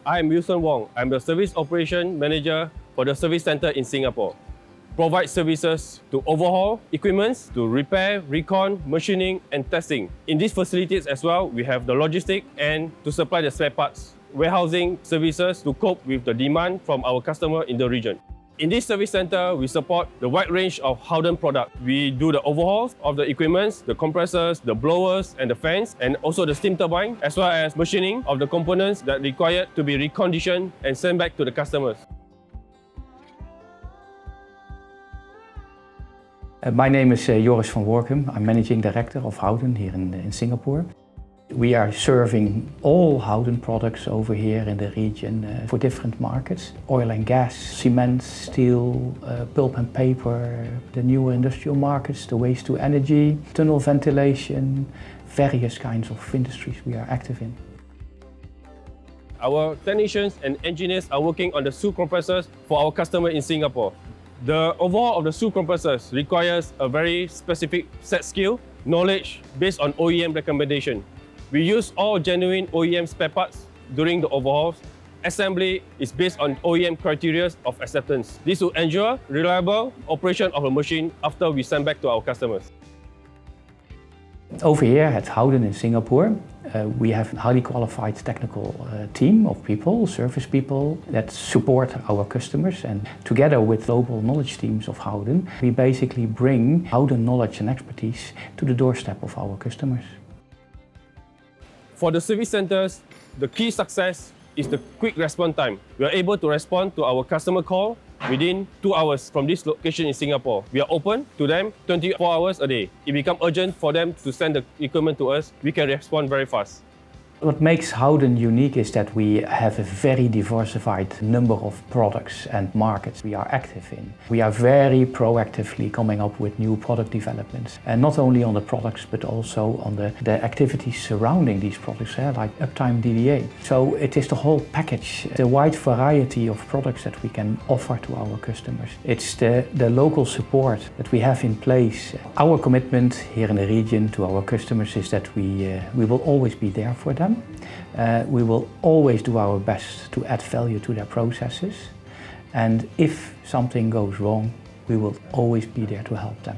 I'm Wilson Wong. I'm the Service Operation Manager for the Service Center in Singapore. Provide services to overhaul equipments, to repair, recon, machining and testing. In these facilities as well, we have the logistic and to supply the spare parts, warehousing services to cope with the demand from our customer in the region. In this service center, we support the wide range of Howden products. We do the overhauls of the equipments, the compressors, the blowers and the fans, and also the steam turbine, as well as machining of the components that required to be reconditioned and sent back to the customers. My name is Joris van Workum. I'm Managing Director of Howden here in Singapore. We are serving all Howden products over here in the region for different markets. Oil and gas, cement, steel, pulp and paper, the newer industrial markets, the waste to energy, tunnel ventilation, various kinds of industries we are active in. Our technicians and engineers are working on the SUE compressors for our customer in Singapore. The overhaul of the SUE compressors requires a very specific set skill, knowledge based on OEM recommendation. We use all genuine OEM spare parts during the overhauls. Assembly is based on OEM criteria of acceptance. This will ensure reliable operation of a machine after we send back to our customers. Over here at Howden in Singapore, we have a highly qualified technical team of people, service people that support our customers, and together with global knowledge teams of Howden, we basically bring Howden knowledge and expertise to the doorstep of our customers. For the service centers, the key success is the quick response time. We are able to respond to our customer call within 2 hours from this location in Singapore. We are open to them 24 hours a day. It becomes urgent for them to send the equipment to us. We can respond very fast. What makes Howden unique is that we have a very diversified number of products and markets we are active in. We are very proactively coming up with new product developments, and not only on the products but also on the activities surrounding these products, like Uptime DDA. So it is the whole package, the wide variety of products that we can offer to our customers. It's the local support that we have in place. Our commitment here in the region to our customers is that we will always be there for them. We will always do our best to add value to their processes, and if something goes wrong, we will always be there to help them.